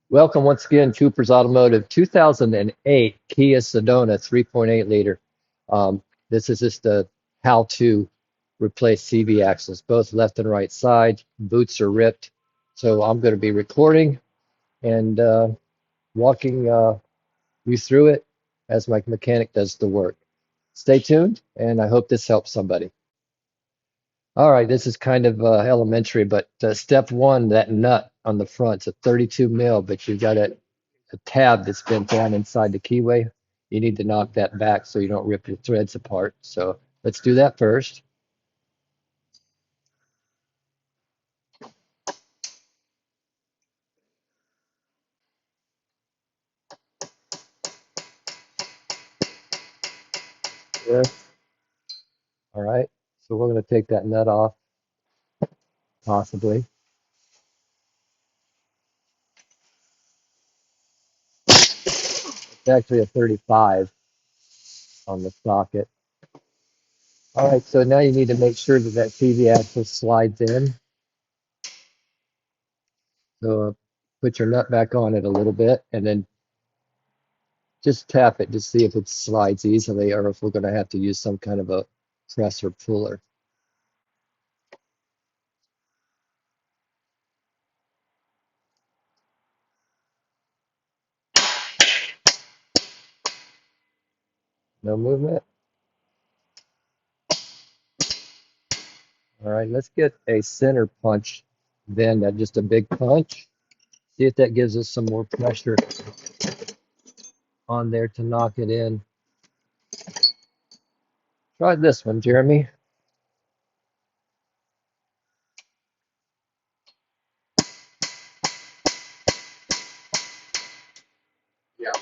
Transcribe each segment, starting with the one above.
Welcome once again, Cooper's Automotive 2008 Kia Sedona 3.8 liter. This is just a how to replace CV axles, both left and right side. Boots are ripped. So I'm going to be recording and walking you through it as my mechanic does the work. Stay tuned, and I hope this helps somebody. All right, this is kind of elementary, but step one, that nut on the front, it's a 32 mil, but you've got a tab that's bent down inside the keyway. You need to knock that back so you don't rip your threads apart. So let's do that first. There. All right. So we're going to take that nut off, possibly. It's actually a 35 on the socket. All right. So now you need to make sure that that TV axle slides in. So put your nut back on it a little bit, and then just tap it to see if it slides easily or if we're going to have to use some kind of a press or puller. No movement. All right, let's get a center punch then, just a big punch. See if that gives us some more pressure on there to knock it in. Try this one, Jeremy. Yeah.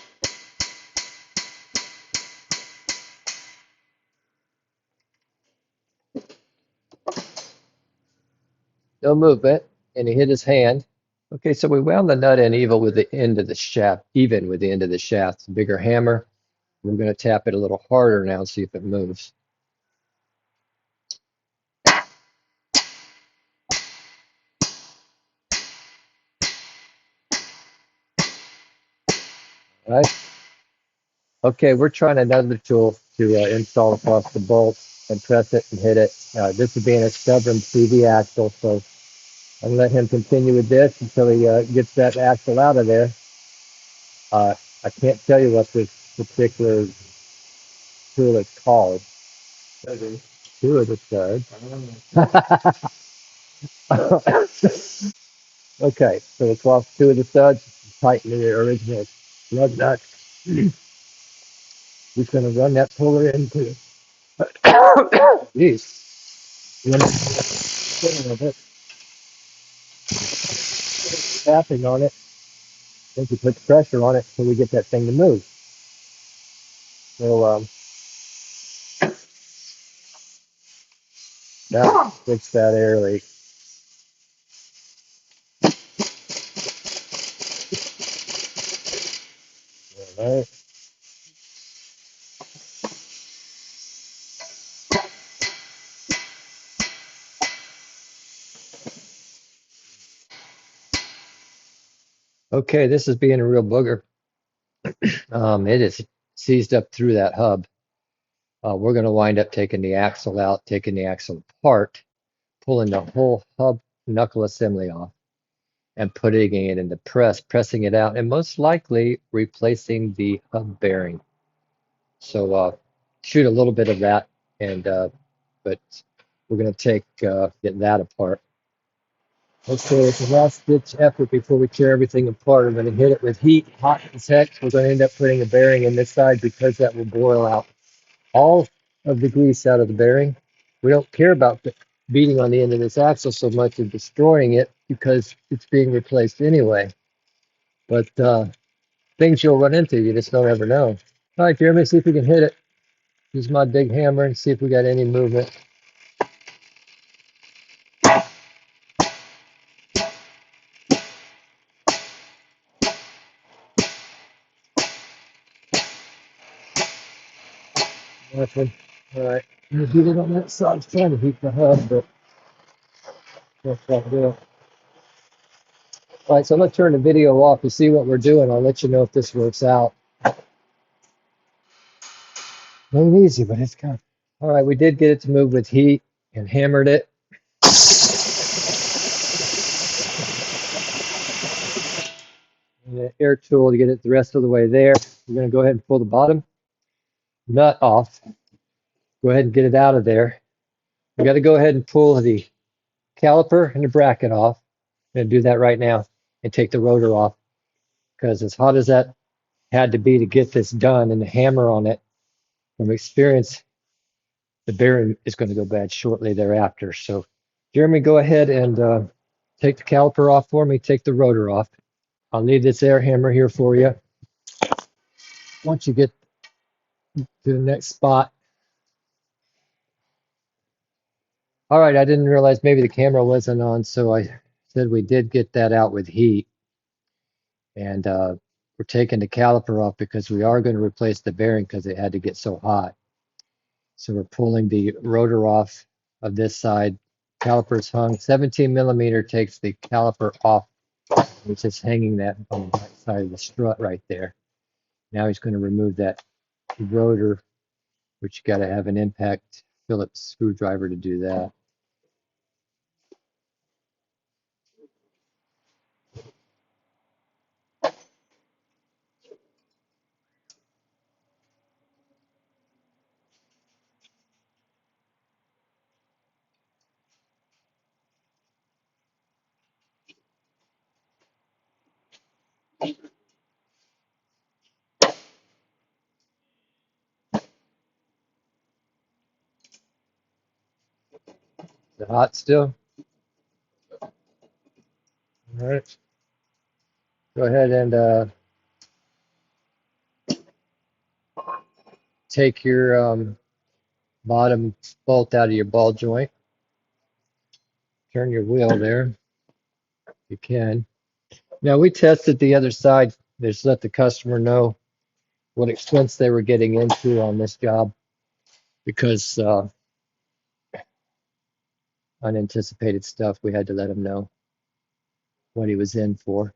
No movement, and he hit his hand. Okay, so we wound the nut in even with the end of the shaft, even with the end of the shaft. It's a bigger hammer. We're going to tap it a little harder now and see if it moves. All right. Okay, we're trying another tool to install across the bolt and press it and hit it. This is being a stubborn CV axle, so I'm going to let him continue with this until he gets that axle out of there. I can't tell you what this particular tool is called. Two of the studs. Okay, so across two of the studs, tighten the original lug nut. He's going to run that puller into. Jeez. You want to a little bit, tapping on it. Then you put pressure on it until we get that thing to move. So now fix that air leak. All right. Okay, this is being a real booger. It is seized up through that hub. We're going to wind up taking the axle out, taking the axle apart, pulling the whole hub knuckle assembly off, and putting it in the press, pressing it out, and most likely replacing the hub bearing. So shoot a little bit of that, and but we're going to get that apart. Okay, it's a last ditch effort before we tear everything apart. I'm going to hit it with heat, hot as heck. We're going to end up putting a bearing in this side because that will boil out all of the grease out of the bearing. We don't care about the beating on the end of this axle so much as destroying it because it's being replaced anyway. But things you'll run into, you just don't ever know. All right, Jeremy, see if we can hit it. Use my big hammer and see if we got any movement. Nothing. All right. I'm going to get it on that side. I was trying to heat the hub, but can't quite do it. All right, so I'm gonna turn the video off to see what we're doing. I'll let you know if this works out. It ain't easy, but it's kind of. All right, we did get it to move with heat and hammered it. And the air tool to get it the rest of the way there. We're gonna go ahead and pull the bottom nut off. Go ahead and get it out of there. We got to go ahead and pull the caliper and the bracket off. I'm gonna do that right now and take the rotor off because as hot as that had to be to get this done and the hammer on it, from experience, the bearing is going to go bad shortly thereafter. So, Jeremy, go ahead and take the caliper off for me, take the rotor off. I'll leave this air hammer here for you. Once you get to the next spot. All right, I didn't realize maybe the camera wasn't on, so I said we did get that out with heat. And we're taking the caliper off because we are going to replace the bearing because it had to get so hot. So we're pulling the rotor off of this side. Caliper's hung. 17 millimeter takes the caliper off, which is hanging that on the right side of the strut right there. Now he's going to remove that rotor, which you got to have an impact Phillips screwdriver to do that. Is it hot still? All right. Go ahead and take your bottom bolt out of your ball joint. Turn your wheel there if you can. Now we tested the other side. Just let the customer know what expense they were getting into on this job because unanticipated stuff. We had to let him know what he was in for.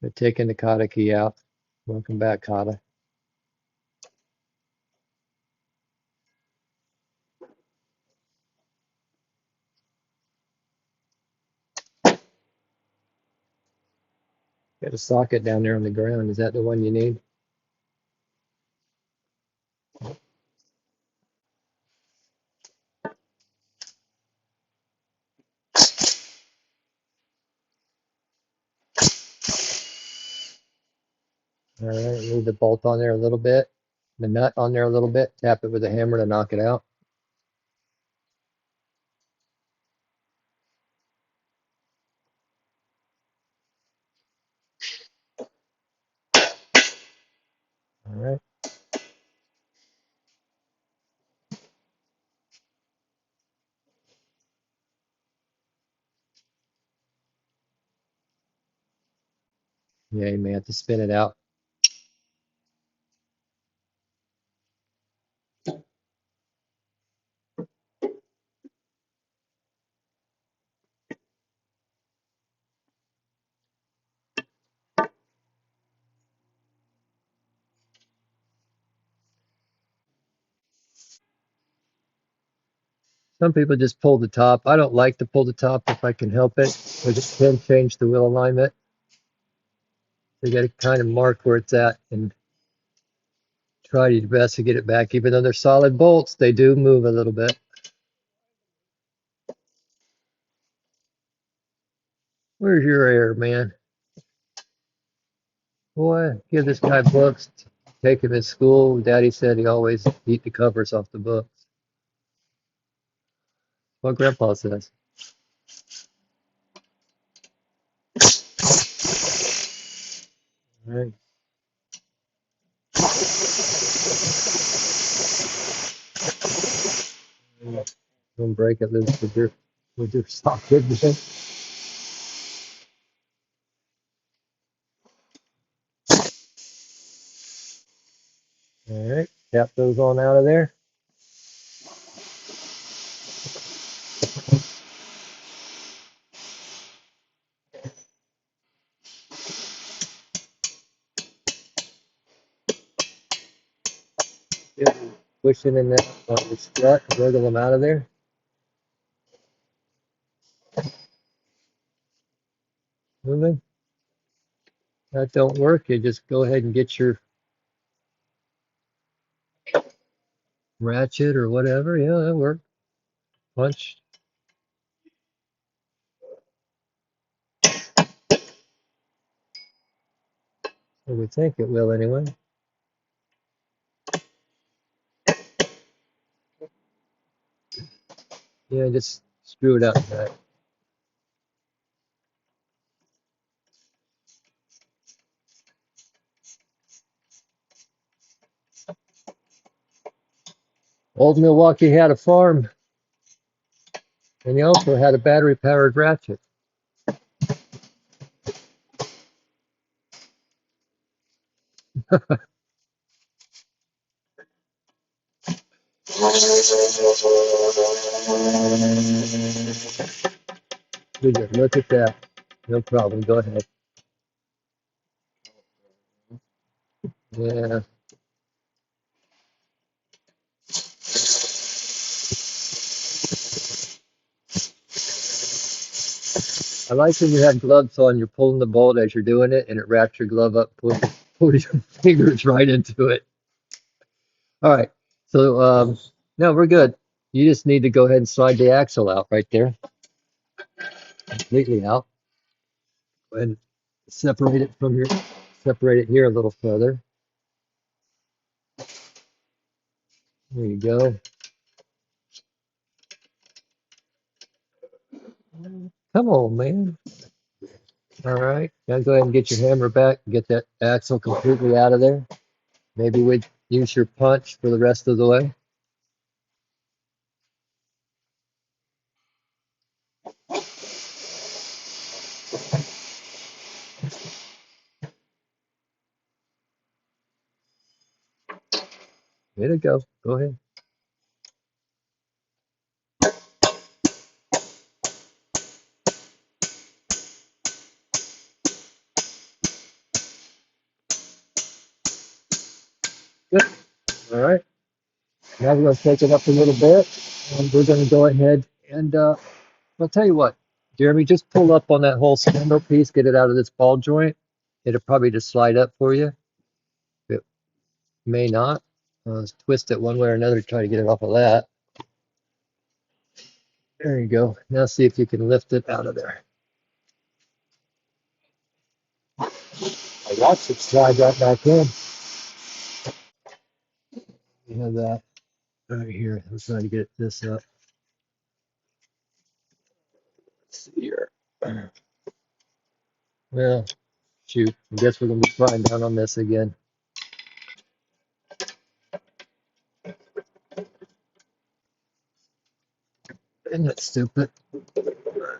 But taking the Kata key out. Welcome back, Kata. Got a socket down there on the ground. Is that the one you need? All right, leave the bolt on there a little bit, the nut on there a little bit. Tap it with a hammer to knock it out. All right. Yeah, you may have to spin it out. Some people just pull the top. I don't like to pull the top if I can help it, because it can change the wheel alignment. You got to kind of mark where it's at and try your best to get it back. Even though they're solid bolts, they do move a little bit. Where's your air, man? Boy, give this guy books. Take him in school. Daddy said he always eat the covers off the books. What Grandpa says. All right. Don't break it loose with your socket. All right. Tap those on out of there. Just pushing in that on the strut, wiggle them out of there. Moving. That don't work, you just go ahead and get your ratchet or whatever. Yeah, that worked. Punch. Or we think it will anyway. Yeah, just screw it up back. Old Milwaukee had a farm, and he also had a battery-powered ratchet. Good, look at that. No problem. Go ahead. Yeah, I like when you have gloves on. You're pulling the bolt as you're doing it, and it wraps your glove up, pull your fingers right into it. All right. So, no, we're good. You just need to go ahead and slide the axle out right there, completely out, and separate it from your, separate it here a little further. There you go. Come on, man. All right. Now go ahead and get your hammer back and get that axle completely out of there. Maybe we'd use your punch for the rest of the way. Way to go. Go ahead. Good. All right. Now we're going to take it up a little bit, and we're going to go ahead and I'll tell you what, Jeremy, just pull up on that whole spindle piece, get it out of this ball joint. It'll probably just slide up for you. It may not. Let's twist it one way or another to try to get it off of that. There you go. Now see if you can lift it out of there. I watched it slide right back in. You have that right here. I'm trying to get this up. Let's see here. Well, shoot. I guess we're going to be flying down on this again. Isn't that stupid?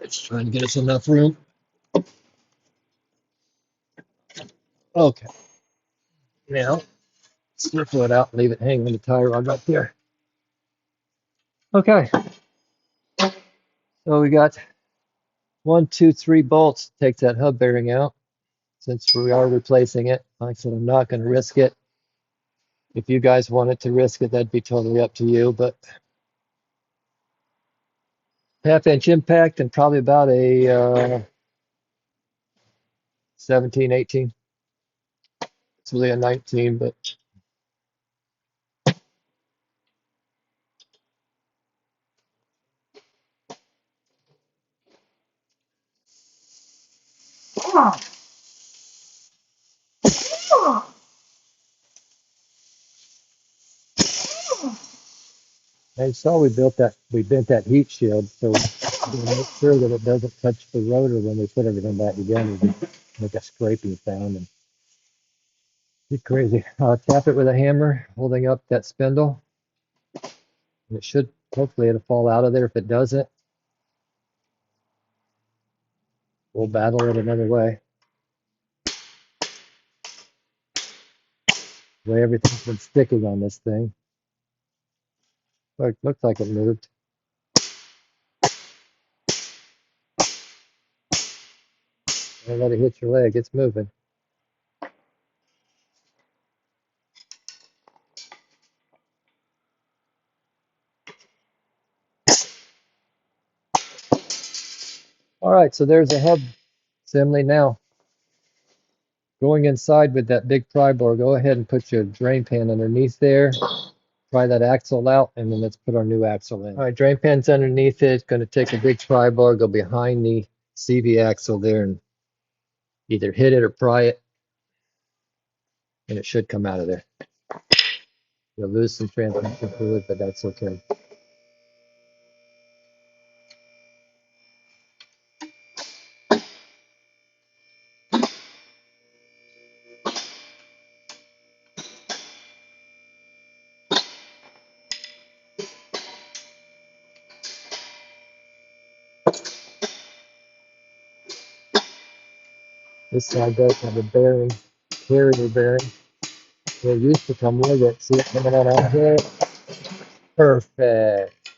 It's trying to get us enough room. Okay. Now, slip it out and leave it hanging in the tie rod right there. Okay. So we got 1, 2, 3 bolts. Take that hub bearing out since we are replacing it. Like I said, I'm not going to risk it. If you guys wanted to risk it, that'd be totally up to you. But half-inch impact and probably about a 17, 18. It's really a 19, but I saw we bent that heat shield, so we'll make sure that it doesn't touch the rotor when we put everything back together. We make a scraping sound and get crazy. Tap it with a hammer, holding up that spindle. And it should, hopefully it'll fall out of there. If it doesn't, we'll battle it another way. The way everything's been sticking on this thing. Looks like it moved. Don't let it hit your leg. It's moving. All right, so there's a hub assembly now. Going inside with that big pry bar, go ahead and put your drain pan underneath there. Pry that axle out, and then let's put our new axle in. All right, drain pan's underneath it. Going to take a big pry bar, go behind the CV axle there, and either hit it or pry it, and it should come out of there. You'll lose some transmission fluid, but that's okay. This side does have a bearing, carrier bearing. It used to come with it. See it coming out here? Perfect.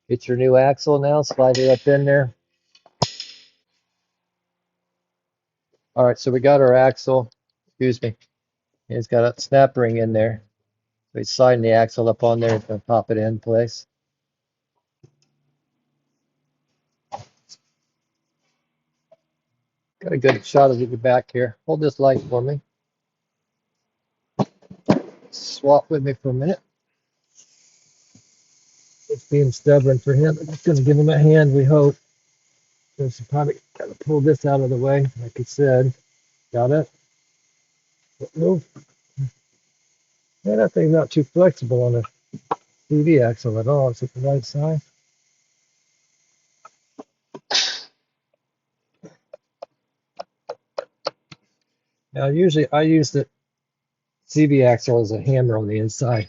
Get your new axle now, slide it up in there. All right, so we got our axle, excuse me. It's got a snap ring in there. So he's sliding the axle up on there, it's gonna pop it in place. Got a good shot of the back here. Hold this light for me. Swap with me for a minute. It's being stubborn for him. I'm just gonna give him a hand, we hope. So probably gotta pull this out of the way, like I said. Got it? Move. Man, that thing's not too flexible on a CV axle at all. Is it the right size? Now, usually I use the CV axle as a hammer on the inside.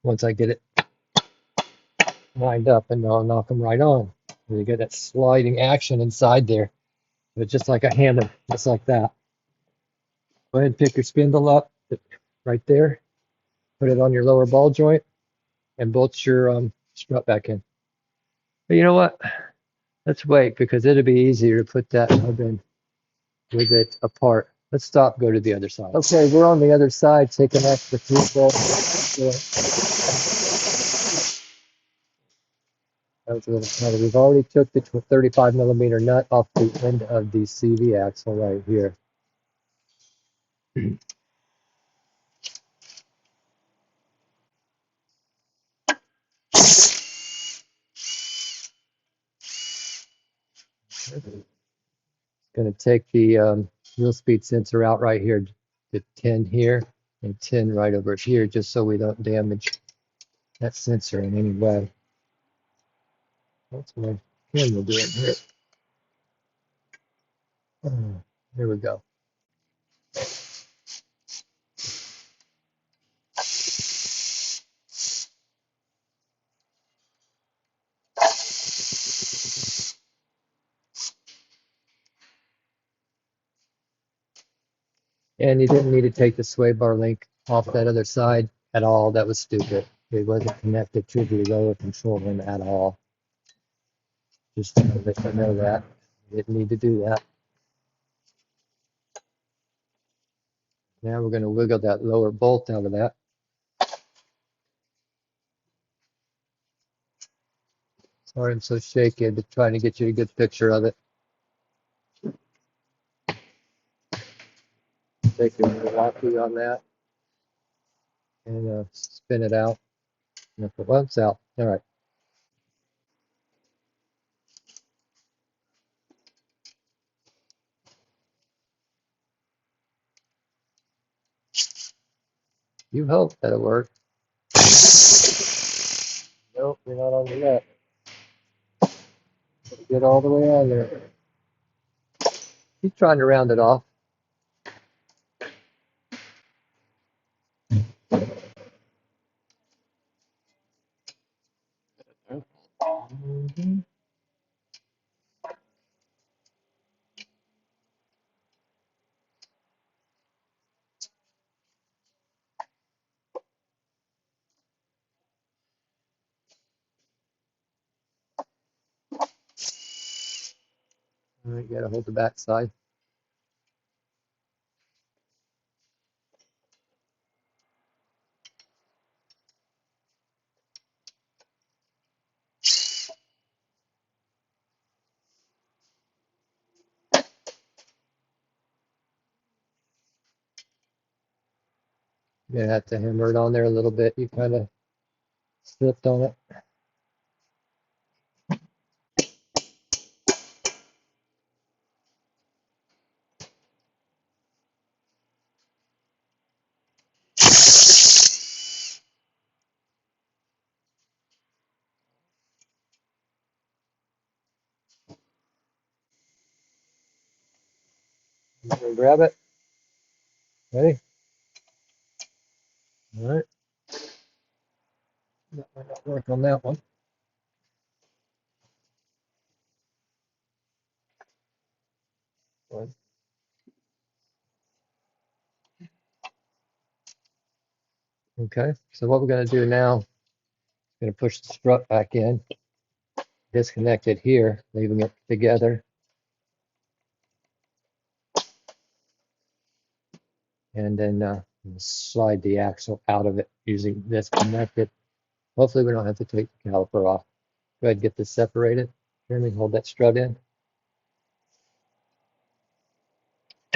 Once I get it lined up, and I'll knock them right on. And you get that sliding action inside there. But just like a hammer, just like that. Go ahead and pick your spindle up right there. Put it on your lower ball joint and bolt your strut back in. But you know what? Let's wait because it'll be easier to put that hub in with it apart. Let's stop, go to the other side. Okay, we're on the other side, taking off the 3-bolt. We've already took the 35 millimeter nut off the end of the CV axle right here. Going to take the wheel speed sensor out right here, the 10 here and 10 right over here, just so we don't damage that sensor in any way. What's my camera doing here? Here we go. And you didn't need to take the sway bar link off that other side at all. That was stupid. It wasn't connected to the lower control room at all. Just to let you know that. You didn't need to do that. Now we're going to wiggle that lower bolt out of that. Sorry I'm so shaky. I've been trying to get you a good picture of it. Take your Milwaukee on that and spin it out. And if it wants out, all right. You hope that'll work. Nope, you're not on the net. Get all the way on there. Keep trying to round it off. All right, you gotta hold the back side. You're gonna have to hammer it on there a little bit. You kind of slipped on it. You gonna grab it? Ready? All right. That might not work on that one. Okay. So what we're gonna do now, going to push the strut back in, disconnect it here, leaving it together, and then slide the axle out of it using this connected. Hopefully we don't have to take the caliper off. Go ahead and get this separated. Jeremy, hold that strut in.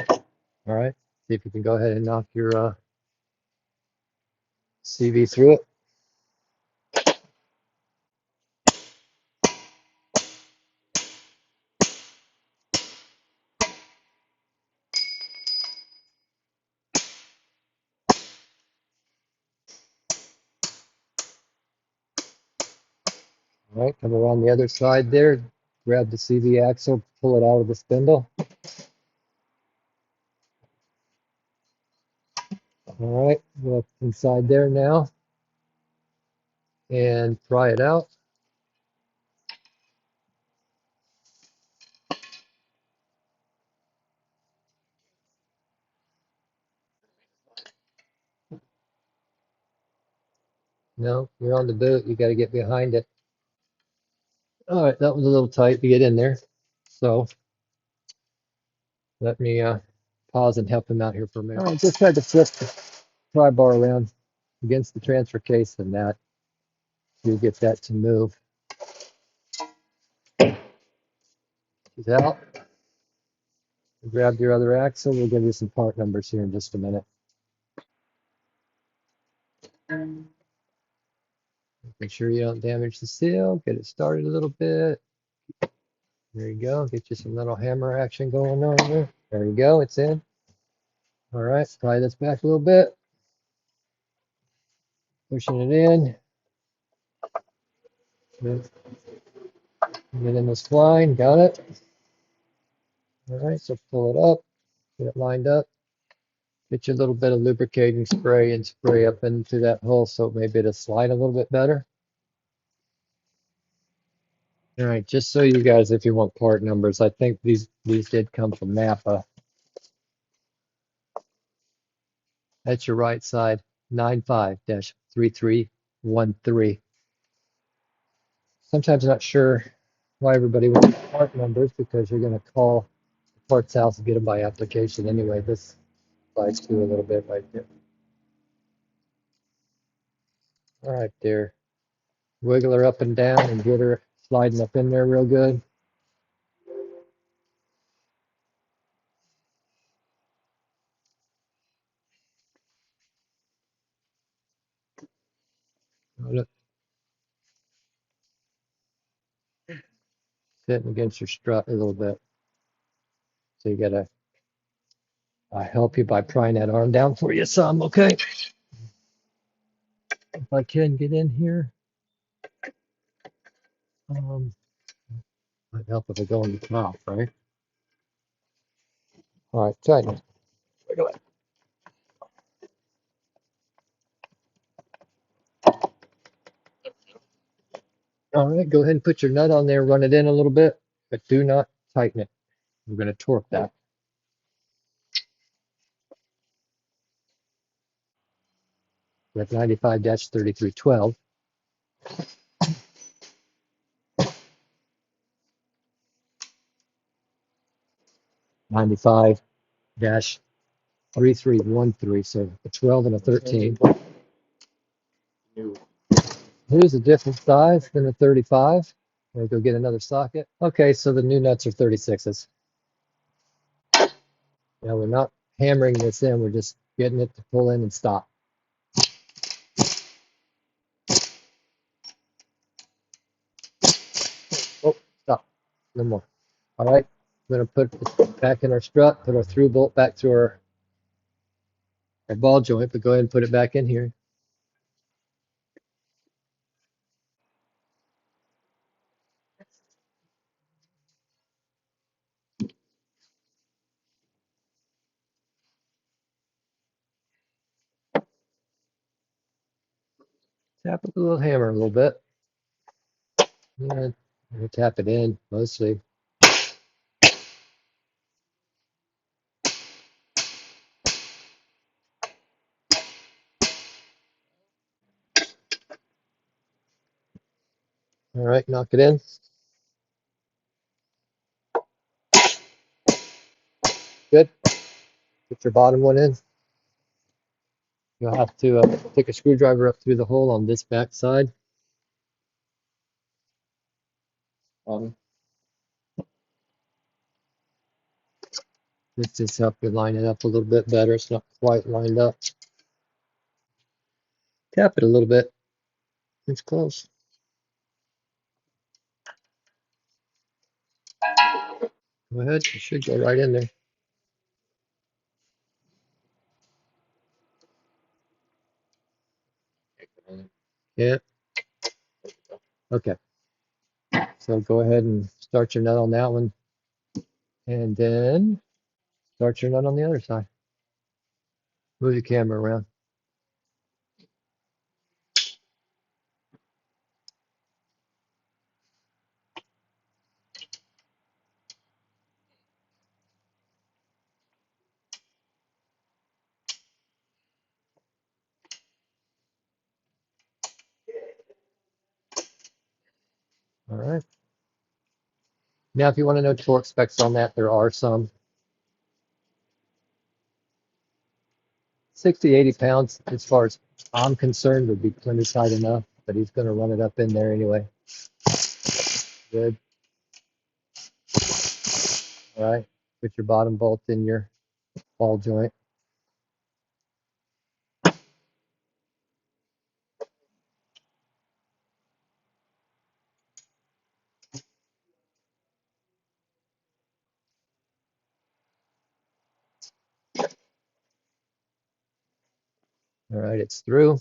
All right. See if you can go ahead and knock your CV through it. All right. Come around the other side there. Grab the CV axle, pull it out of the spindle. All right. Go up inside there now and pry it out. No, you're on the boot. You got to get behind it. All right, that was a little tight to get in there. So let me pause and help him out here for a minute. I just had to flip the pry bar around against the transfer case and that to get that to move. She's out. Grab your other axle. We'll give you some part numbers here in just a minute. Make sure you don't damage the seal. Get it started a little bit. There you go. Get you some little hammer action going on there. There you go. It's in. All right. Pry this back a little bit. Pushing it in. Get in this line. Got it. All right. So pull it up. Get it lined up. Get you a little bit of lubricating spray and spray up into that hole so maybe it'll slide a little bit better. All right, just so you guys, if you want part numbers, I think these did come from Napa. That's your right side, 95-3313. Sometimes not sure why everybody wants part numbers because you're going to call the parts house and get them by application anyway. This slides through a little bit right there. All right, there. Wiggle her up and down and get her sliding up in there real good. Sitting against your strut a little bit. So you gotta, I help you by prying that arm down for you some, okay? If I can get in here, might help if I go in the top, right? All right, tighten it. Wiggle it. All right, go ahead and put your nut on there, run it in a little bit, but do not tighten it. We're gonna torque that. That's 95-3312. 95-3313. So a 12 and a 13. Here's a different size than a 35. Gonna go get another socket. Okay, so the new nuts are 36s. Now we're not hammering this in, we're just getting it to pull in and stop. No more. All right. I'm going to put this back in our strut, put our through bolt back through our ball joint, but go ahead and put it back in here. Tap it with a little hammer a little bit. Yeah, we'll tap it in mostly. All right, knock it in. Good. Put your bottom one in. You'll have to take a screwdriver up through the hole on this back side. This just help you line it up a little bit better. It's not quite lined up. Tap it a little bit. It's close. Go ahead. It should go right in there. Yeah. Okay. So go ahead and start your nut on that one, and then start your nut on the other side. Move the camera around. All right. Now, if you want to know torque specs on that, there are some. 60, 80 pounds, as far as I'm concerned, would be plenty tight enough, but he's going to run it up in there anyway. Good. All right. Put your bottom bolt in your ball joint. All right, it's through.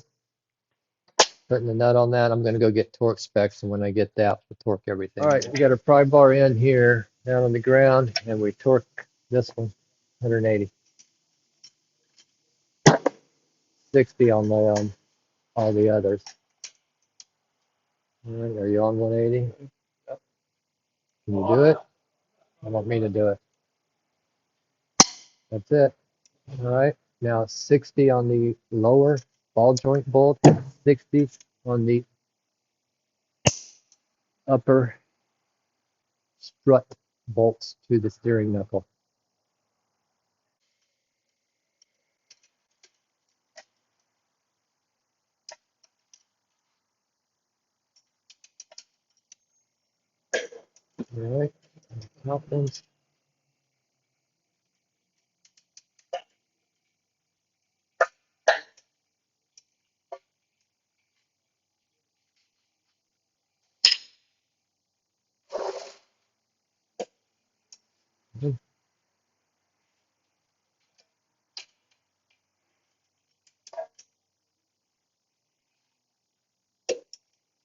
Putting the nut on that. I'm going to go get torque specs, and when I get that, we'll torque everything. All right, we got our pry bar in here down on the ground, and we torque this one 180. 60 on all the others. All right, are you on 180? Can you do it? I want me to do it. That's it. All right. Now 60 on the lower ball joint bolt, 60 on the upper strut bolts to the steering knuckle. All right. Top ones.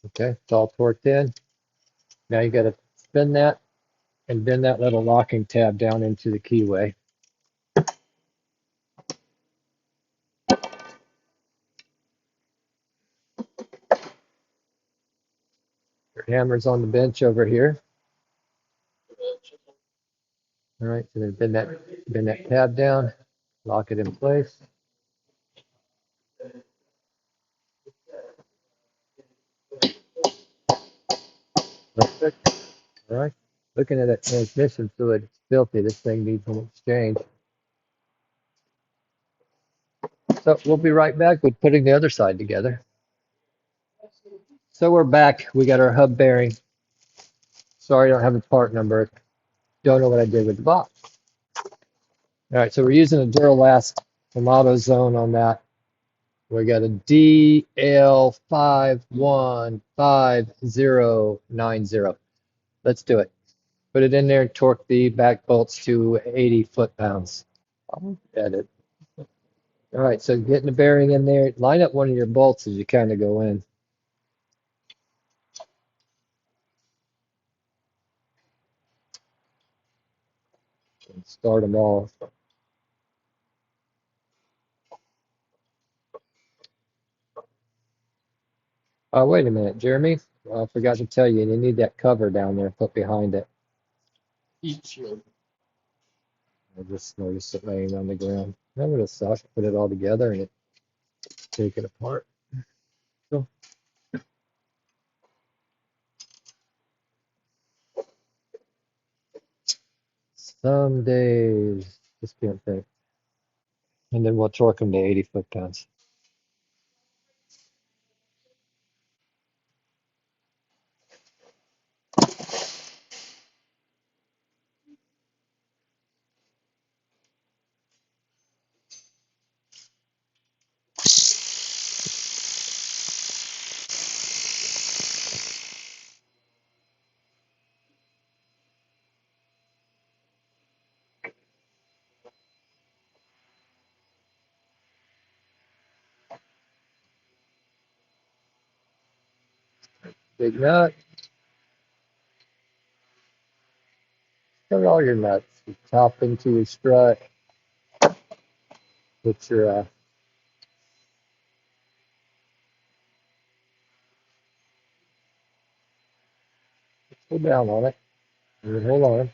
Okay, it's all torqued in. Now you got to spin that and bend that little locking tab down into the keyway. Your hammer's on the bench over here. All right, so then bend that tab down, lock it in place. Perfect. All right. Looking at that transmission fluid, it's filthy. This thing needs an exchange. So we'll be right back with putting the other side together. So we're back. We got our hub bearing. Sorry, I don't have the part number. Don't know what I did with the box. All right, so we're using a Duralast from AutoZone on that. We got a DL515090. Let's do it. Put it in there and torque the back bolts to 80 foot-pounds. I'll edit. All right, so getting the bearing in there, line up one of your bolts as you kind of go in and start them off. Oh, wait a minute, Jeremy. I forgot to tell you, you need that cover down there put behind it. Heat shield. I just noticed it laying on the ground. That would have sucked. Put it all together and it take it apart. So some days just can't think. And then we'll torque them to 80 foot-pounds. Big nut. Put all your nuts. You top into your strut. Put your pull down on it. And hold on. There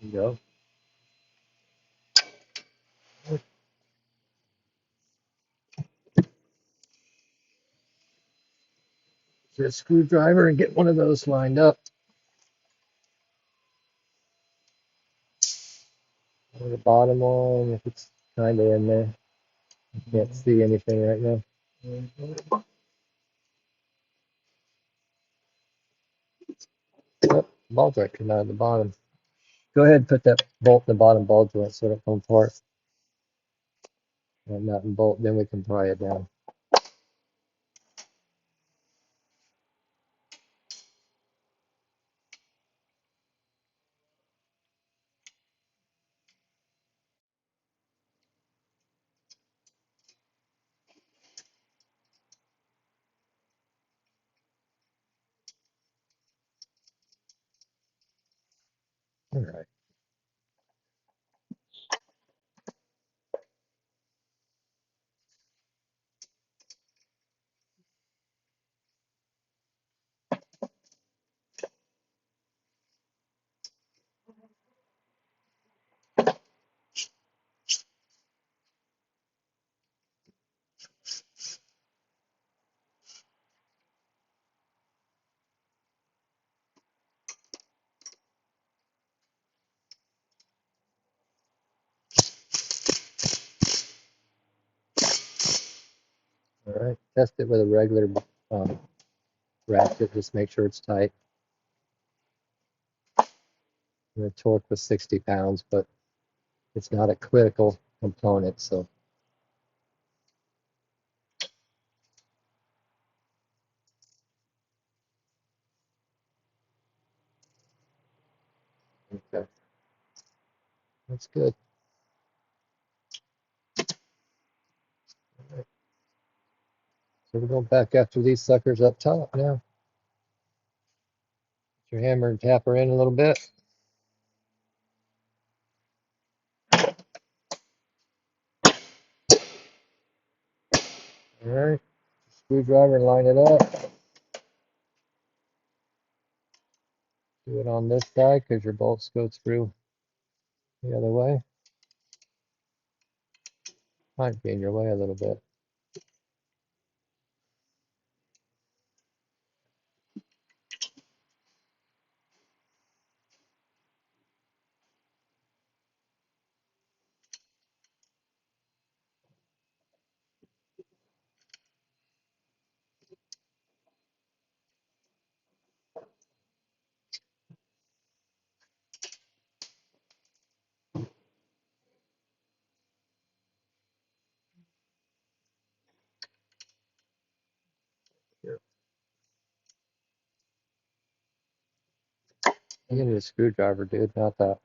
you go. Get a screwdriver and get one of those lined up. On the bottom one, if it's kind of in there. Can't see anything right now. Oh, ball joint coming out of the bottom. Go ahead and put that bolt in the bottom ball joint so it don't come apart. And nut and bolt, then we can pry it down. All right. All right. Test it with a regular um, ratchet. Just make sure it's tight. The torque was 60 pounds, but it's not a critical component. So, okay. That's good. All right. So we're going back after these suckers up top now. Put your hammer and tap her in a little bit. All right. Screwdriver and line it up. Do it on this side because your bolts go through the other way. Might be in your way a little bit. You need a screwdriver, dude, not that.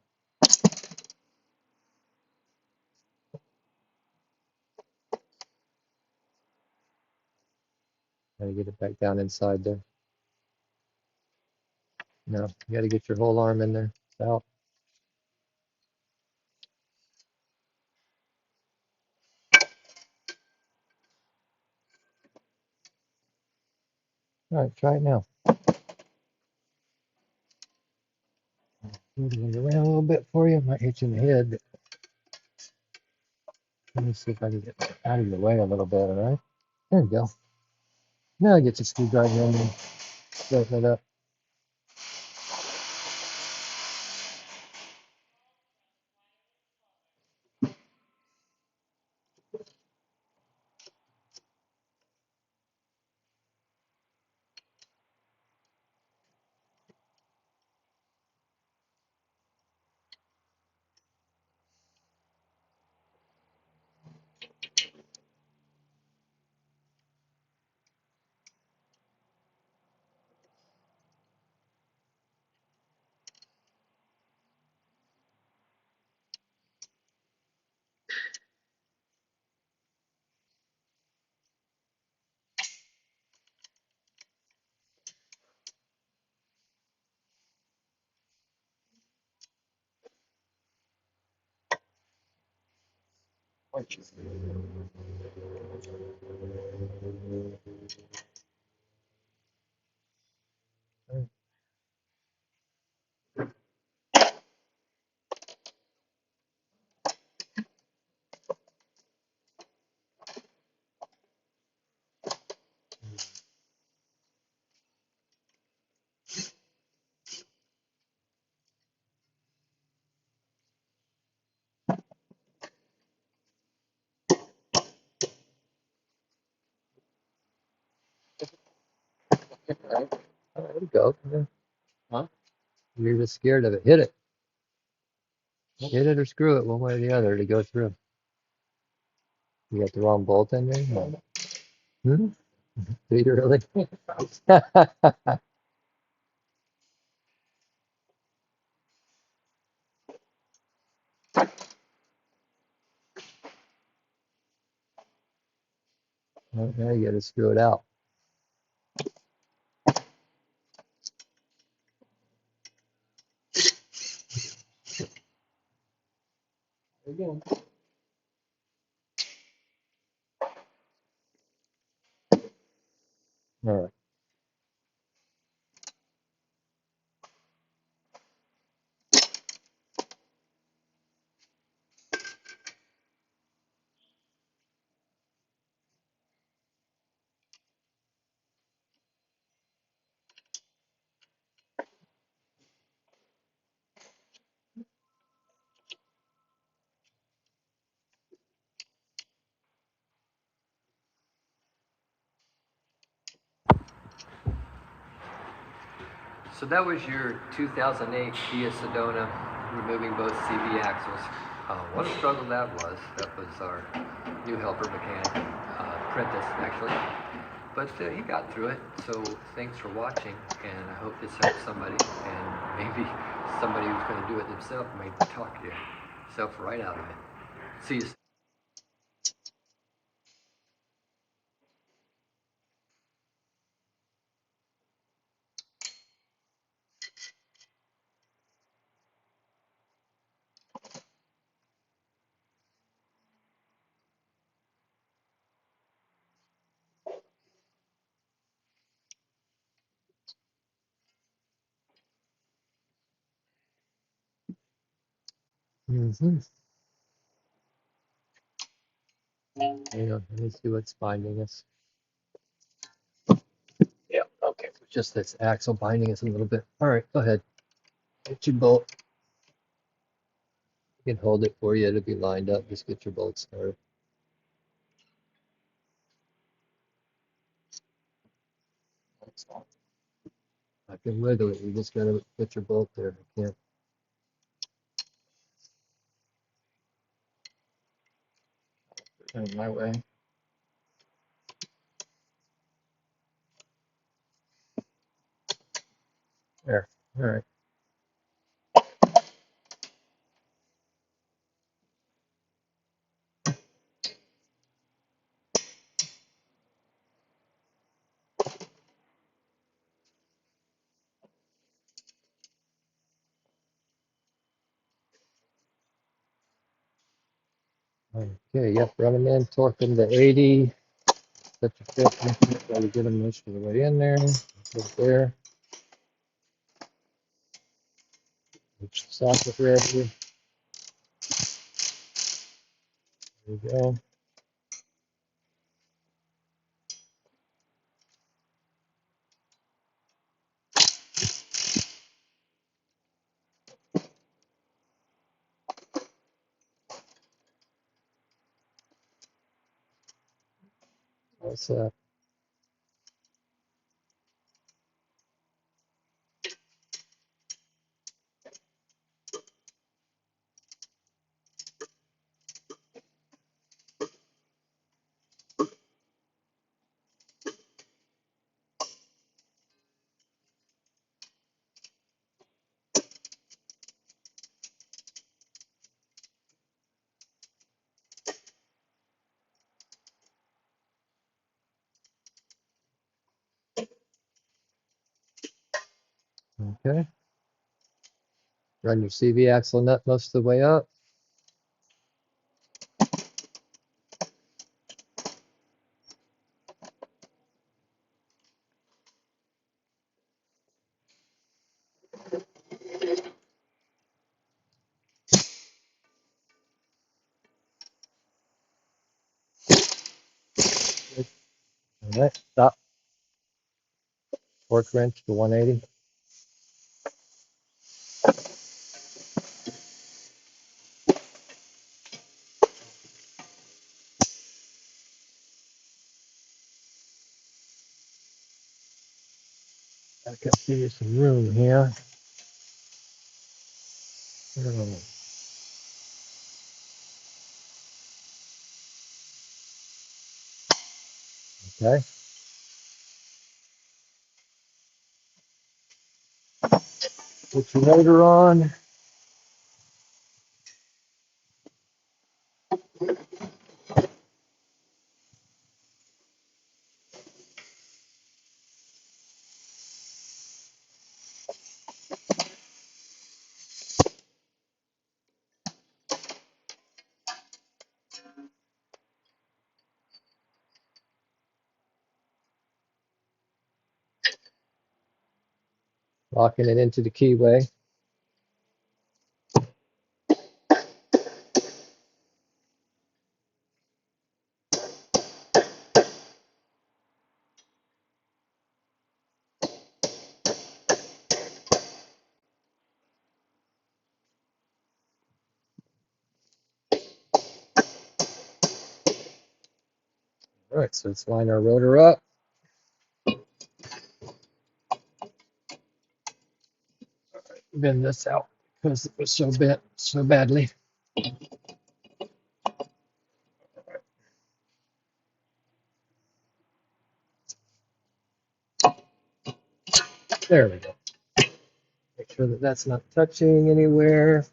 Gotta get it back down inside there. No, you gotta get your whole arm in there. It's out. All right, try it now. Moving it around a little bit for you. Might hit you in the head, but let me see if I can get out of your way a little bit, all right? There you go. Now I get your screwdriver in there. Straighten it up. All right, there you go. Yeah. Huh? You're just scared of it. Hit it. Hit it or screw it, one way or the other, to go through. You got the wrong bolt in there? No. Hmm? Did you really? Well, now you got to screw it out. Again. All right. So that was your 2008 Kia Sedona, removing both CV axles. What a struggle that was. That was our new helper mechanic, Prentice actually. But he got through it. So thanks for watching, and I hope this helps somebody. And maybe somebody who's going to do it themselves may talk yourself right out of it. See you. Mm-hmm. Hang on, let me see what's binding us. Yeah, okay. Just this axle binding us a little bit. All right, go ahead. Get your bolt. I can hold it for you. It'll be lined up. Just get your bolt started. I can wiggle it. You just gotta put your bolt there. I can't. Turn my way. There. All right. Okay, yep, run them in, torque them to 80. Set your fit, try to get them most of the way in there. Right there. Get your socket ready. There we go. That's okay. Run your CV axle nut most of the way up. All right, stop. Torque wrench to 180. I can see you some room here. Okay, put your motor on. Locking it into the keyway. All right, so let's line our rotor up. Bend this out because it was so bent so badly. There we go. Make sure that that's not touching anywhere.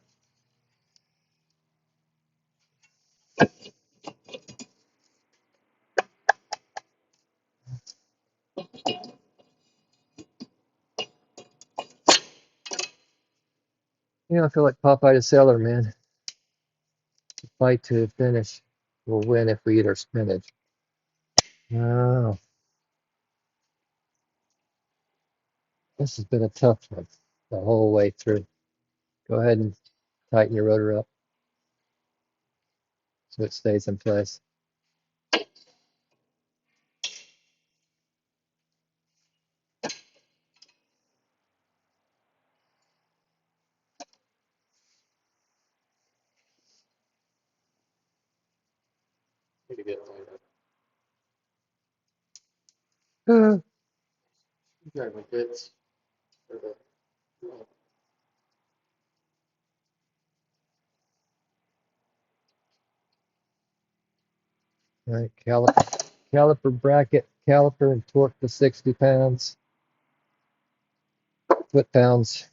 You know, I feel like Popeye the Sailor Man. Fight to the finish. We'll win if we eat our spinach. Oh, this has been a tough one the whole way through. Go ahead and tighten your rotor up so it stays in place. Need to get uh, driving bits. All right, caliper bracket, caliper and torque to 60 pounds, foot-pounds.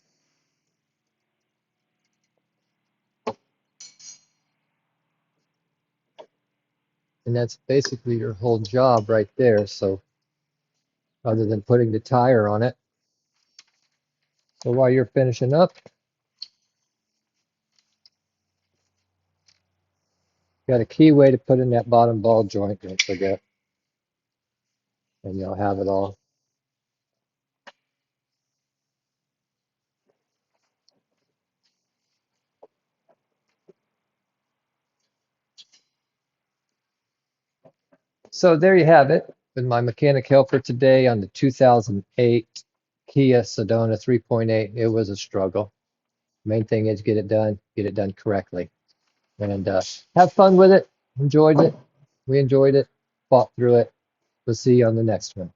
And that's basically your whole job right there. So other than putting the tire on it. So while you're finishing up, Got a keyway to put in that bottom ball joint, don't forget, and you'll have it all. So there you have it. With my mechanic helper today on the 2008 Kia Sedona 3.8. It was a struggle. Main thing is get it done correctly, and have fun with it. Enjoyed it. We enjoyed it. Fought through it. We'll see you on the next one.